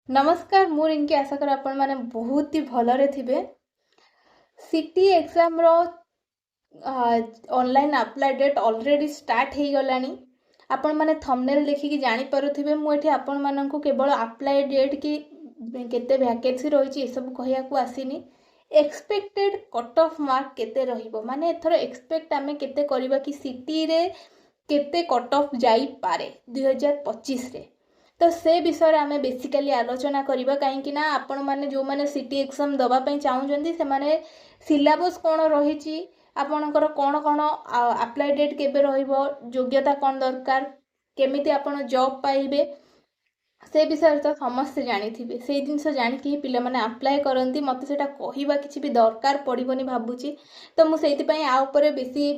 नमस्कार मु रिंकी आशा कर आपण माने बहुत ही भलरे थिबे। सीटी एग्जाम रो online apply date already start हे गलानी। आपण माने थंबनेल देखि जानि पारुथिबे मु एठी आपण माननकु केवल अप्लाई डेट की केते वैकेंसी रहिछि ए सब कहिया को आसीनी। एक्सपेक्टेड कट ऑफ मार्क केते रहिबो माने एथरो एक्सपेक्ट आमे केते करबा कि सीटी रे केते कट ऑफ जाई पारे 2025 रे। तो से विषय आम बेसिकली आलोचना करवा कहीं आपण मैंने जो मैंने सीटी एग्जाम दवाई चाहूँगी से माने सिलेबस कौन रही आपणकर कौन कौन अप्लाई डेट केबे रहिबो योग्यता कौन दरकार केमिति आपण जॉब पाइबे से विषय तो समस्ते जानी से जिनस जानिक पिला माने अप्लाई करती मत से कहवा किसी भी दरकार पड़ोनी भावुची। तो मुझे बेसी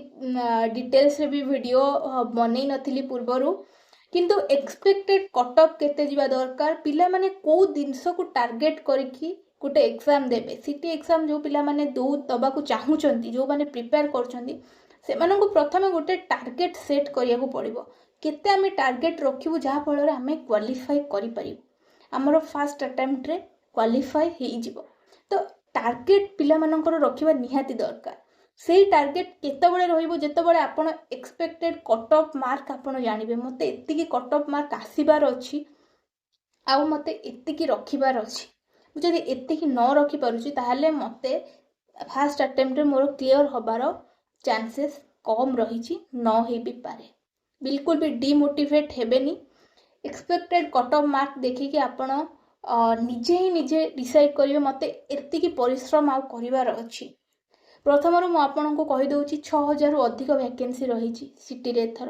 डिटेल्स रे भी वीडियो बनई नथिली पूर्वरु किंतु एक्सपेक्टेड कट ऑफ केते जीवा दरकार पिला माने को जिनस को टार्गेट करके गोटे एग्जाम देबे। सीटी एग्जाम जो पिला माने दबा को चाहूचंती जो माने प्रिपेयर करचंती से माननको प्रथमे गोटे टार्गेट सेट करिया को पड़िबो। केते आमे टार्गेट रखिबु जहा फल रे आमे क्वालिफाई करि परिबु हमरो फर्स्ट अटेम्प्ट रे क्वालिफाई हे जिवो। तो टार्गेट पिला मानकर रखिबा निहाती दरकार। से टार्गेट केतबळे रहिबो जेतबळे आपण एक्सपेक्टेड कट ऑफ मार्क आपण जानिबे मते एतिकी कट ऑफ मार्क आसीबार अछि आ मते एतिकी रखिबार अछि। जदि एतिकी न रखि पारुछि ताहाले मते फर्स्ट अटेम्प्ट रे मोर क्लियर होबार चांसेस कम रहिछि न हे भी पारे। बिल्कुल भी डिमोटिवेट हेबेनी। एक्सपेक्टेड कट ऑफ मार्क देखिके आपण निजे ही निजे डिसाइड करिवे मते एतिकी परिश्रम आ करिवार अछि। प्रथम मु आपको कहीदे 6000 रु अधिक वैकेंसी रही सीटी रे एथर।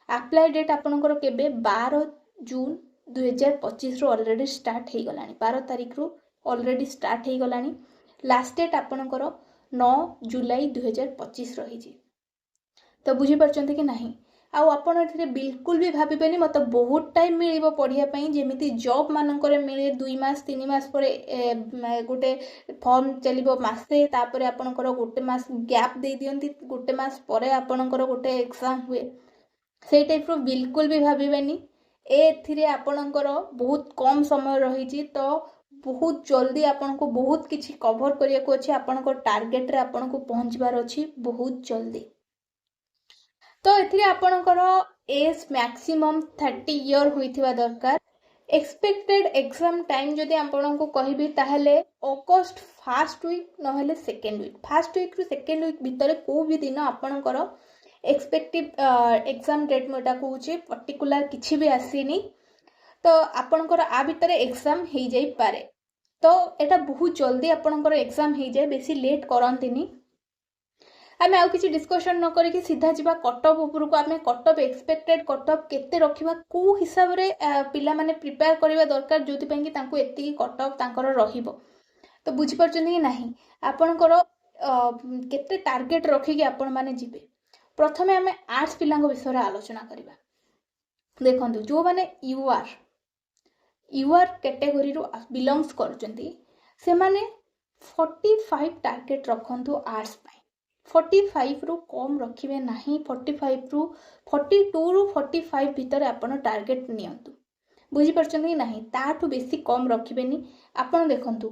अप्लाई डेट आपणकर केबे 12 जून 2025 रु ऑलरेडी स्टार्ट हो गलानी। 12 तारीख रु ऑलरेडी स्टार्ट हो गलानी। लास्ट डेट आपणकर 9 जुलाई 2025 रही। तो बुझी पारछंती कि नहीं आउ आपण एथिरे बिल्कुल भी भाबिबेनी मत बहुत टाइम मिलिबो पढ़िया पई जेमिति जॉब मानकर मिले 2 मास 3 मास परे गोटे फॉर्म चलिबो मासे तापरे आपणकर गोटे मास गैप दे दियंती गोटे मास परे आपणकर गोटे एग्जाम हुए से टाइप रो बिल्कुल भी भाबिबेनी। एथिरे आपणकर बहुत कम समय रही तो बहुत जल्दी आपनको बहुत किछि कवर करिया को अछि आपणकर टार्गेट रे आपनको पहुंचबार अछि बहुत जल्दी। तो एथिरे आपणकर एज मैक्सिमम 30 इयर होइथिबा दरकार। एक्सपेक्टेड एग्जाम टाइम जदि आपनको कहबी ताहले ऑगस्ट फर्स्ट वीक नहले सेकेंड वीक। फर्स्ट वीक रु सेकेंड वीक भितर को भी दिन आपणकर एक्सपेक्टेड एग्जाम डेट मोटा कहूची पर्टिकुलर किछि भी आसीनी तो आपणकर आ भितर एग्जाम हो जाई पारे। तो एटा बहुत जल्दी आपणकर एग्जाम हो जाए बेसी लेट करंतिनी। आमे आउ किछि डिस्कशन न करी कि सीधा जिबा कट ऑफ ऊपर को आमे cut off expected cut of केते रखिबा को हिसाब रे पिला माने प्रिपेयर करबा दरकार जोति पई कि तांको एतिकी कट ऑफ तांकर रहिबो। तो बुझी परछनी कि नाही आपनकर केते टार्गेट रखि कि आपण माने जिबे। प्रथमे आमे आर्ट्स पिलांग विषय रे आलोचना करबा। देखंतु जो माने यूआर कैटेगरी रो बिलोंग्स करचंती से माने 45 टार्गेट रखंतु आर्ट्स पई। 45 रु कम रखिबे नाही। 45 रु 42 रु 45 भितर आपण टार्गेट नियंतु। बुझी परछन कि नाही ताठू बेसी कम रखिबेनी। आपण देखंतु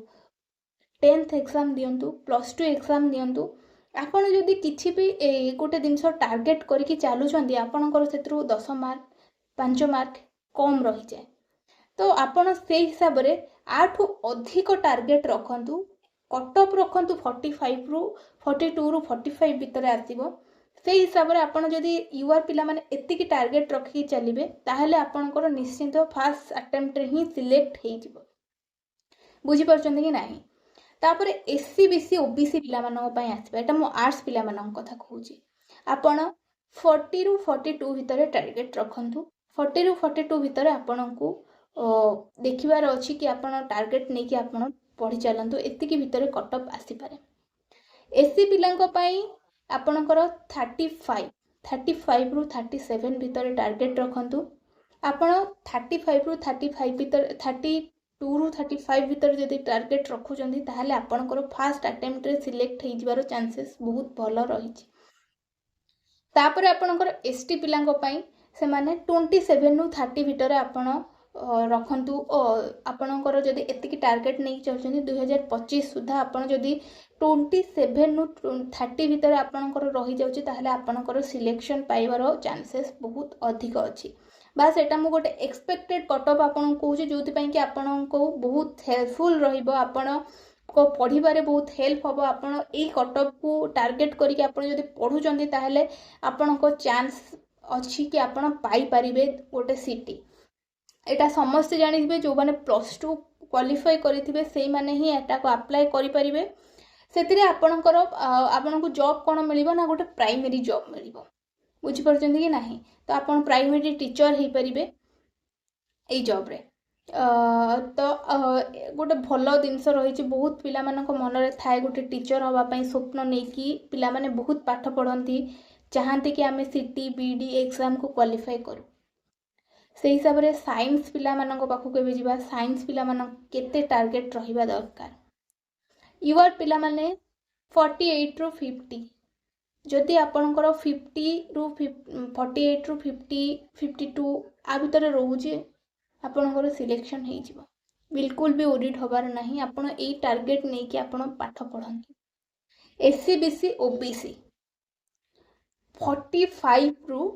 10th एग्जाम दियंतु प्लस 2 एग्जाम दियंतु आपण जदि किछि भी गोटे जिनस टार्गेट करके चालुचंदी आपणकर सेत्रु 10 मार्क 5 मार्क कम रही जाए। तो आपण से हिसाब रे आठू अधिक टार्गेट रखंतु कट ऑफ रखंतु 45 रु 42 रु 45 भितर आसीबो। से हिसाब रे आपण जदि यूआर पिला माने एतिकी टार्गेट रखि चलिबे ताहले आपणकर निश्चित फर्स्ट अटेम्प्ट रे ही सिलेक्ट हे जिवो। बुझी परछन कि नाही तापरे एससी बीसी ओबीसी पिला मानन पई आसीबा। एटा मो आर्ट्स पिला मानन कथा कहूची। आपण 40 रु 42 भितर टार्गेट रखंतु। 40 रु 42 भितर आपणको देखिबार अछि कि आपण टार्गेट नै कि आपण पढ़ी चलंतु एतिकी भितर कट ऑफ आसी पारे। एससी पिलांको पई आपणकर 35 रु 37 भितर टार्गेट रखंतु। आपण 35 रु 35 भितर 32 रु 35 भितर जदि टार्गेट रखुचंदी ताहले आपणकर फर्स्ट अटेम्प्ट रे सिलेक्ट हे जिवारो चांसेस बहुत भलो रहिछि। तापरे आपणकर एसटी पिलांको पई से माने 27 रु 30 भितर आपण रखंतु आपणकर जदि एतिकी टार्गेट नहीं चलुछंती 2025 सुधा आपण जदि 27 नु 30 भितर आपणकर रही जाउची ताहले आपणकर सिलेक्शन पाइबार चांसेस बहुत अधिक अछि। बास एटा मु गोटे एक्सपेक्टेड कट ऑफ आपन कहूची जोथि पई कि आपन को बहुत हेल्पफुल रहिबो, आपन को पढ़िबारे बहुत हेल्प हबो। आपन एई कट ऑफ को टार्गेट करी कि आपन जदि पढुचंती ताहले आपन को चांस अछि कि आपन पाई परिबे गोटे सिटी। एटा समस्त जानिथिबे जो माने +2 क्वालिफाई करिथिबे सेही माने ही एटा को अप्लाई करि परिबे। सेतिरे आपनकर आपन को जॉब कोन मिलिबो ना गोटे प्राइमरी जॉब मिलिबो, बुझि परचंती कि नाही। तो आपन प्राइमरी टीचर हे परिबे एई जॉब रे। तो गोटे भलो जिनस रही बहुत पिला मानक मन रे थाए गोटे टीचर हवा पई स्वप्न नै कि पिला माने बहुत पाठ पढ़ंती चाहंती कि आमे सिटी बीडी एग्जाम को क्वालिफाई करू। से हिसाब रे साइंस पिला मानक पाखु केबे जिबा, साइंस पिला मानक केते टार्गेट रहिबा दरकार। युवर पिला माने 48 रु 50 जदि आपनकर 50 रु 48 रु 50 52 आ भितर रहूची आपनकर सिलेक्शन हे जिवो। बिल्कुल भी ओडिट होबार नहीं। आपण एई टार्गेट नै कि आपण पाठ पढंतु। एससी बीसी ओबीसी 45 रु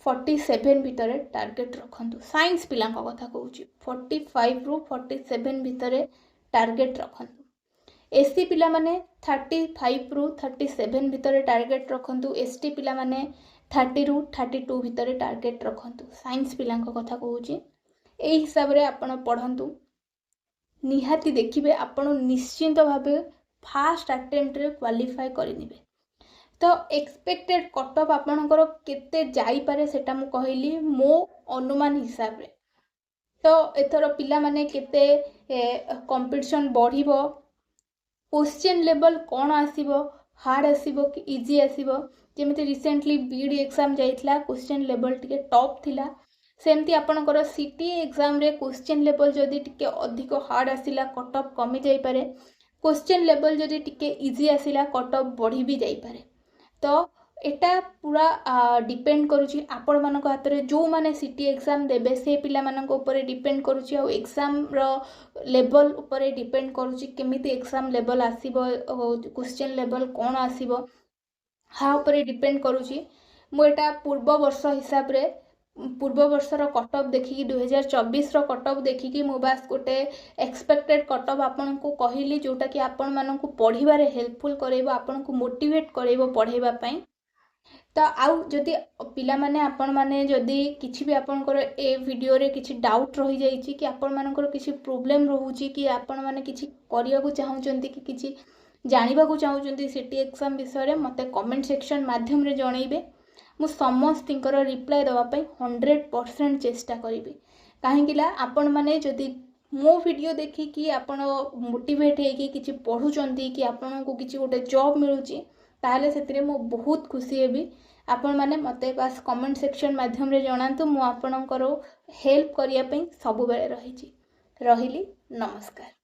47 भितर टार्गेट रखंतु। साइंस पिला कथा कहूची 45 रु 47 भितर टार्गेट रखंतु। एससी पिला माने 35 रु 37 भितर टार्गेट रखंतु। एसटी पिला माने 30 रु 32 भितर टार्गेट रखंतु। साइंस पिला कथा कहूची एई हिसाब रे आपण पढंतु। निहाती देखिबे आपण निश्चिंत भाबे फास्ट अटेम्प्ट रे क्वालिफाई करिनिबे। तो एक्सपेक्टेड कट ऑफ आपणकर केते जाई पारे सेटा मु कहली मो अनुमान हिसाब रे। तो एथरो पिला माने केते कंपटीशन बढ़िबो, क्वेश्चन लेवल कौन आसीबो, हार्ड आसीबो कि इजी आसीबो। जेमिति रिसेंटली बीडी एग्जाम जाइथिला क्वेश्चन लेवल टिके टॉप थिला, सेमती आपणकर सिटी एग्जाम रे क्वेश्चन लेवल जदि टिके अधिक हार्ड आसिला कट ऑफ कमी जाई पारे, क्वेश्चन लेवल जदि टिके इजी आसिला कट ऑफ बढ़ी भी जाई पारे। तो एटा पूरा डिपेंड करूची आपण मानक हाथ रे। जो माने सिटी एग्जाम देबे से पिला मानक ऊपर डिपेंड करूची आ एग्जाम रो लेवल ऊपर डिपेंड करूची केमिति एग्जाम लेवल आसीबो, क्वेश्चन लेवल कोन आसीबो हा ऊपर डिपेंड करूची। मु एटा पूर्व वर्ष हिसाब रे पूर्व वर्षर कट ऑफ देखिकी 2024 रो कट ऑफ देखिकी मु बास गोटे एक्सपेक्टेड कट ऑफ आपन को कहिली जोटा कि आपन मानन को पढिबारे हेल्पफुल करेबो, आपन को मोटिवेट करेबो पढेबा पई। तो आउ जदि पिला माने आपण माने जदि किछि भी आपनकर ए वीडियो रे किछि डाउट रही जाईछि कि आपण मानकर किछि प्रॉब्लम रहूछि कि आपण माने किछि करिया को चाहउचंती कि किछि जानिबा को चाहउचंती सिटी एग्जाम विषय रे मते कमेंट सेक्शन माध्यम रे जणैबे। मु समस्तिंकर रिप्लाई दवा पई 100% चेष्टा करिबे। काहेकिला आपण माने जदि मो वीडियो देखि कि आपण मोटिवेट हे कि किछि पढुचंती कि आपण को किछि गोटे जॉब मिलुची ताहले सेतिरे मो बहुत खुशी हेबी। आपण माने मते बास कमेंट सेक्शन माध्यम रे जणांतु, मु आपणकर हेल्प करिया पई सब बेले रहिछि। रहिली, नमस्कार।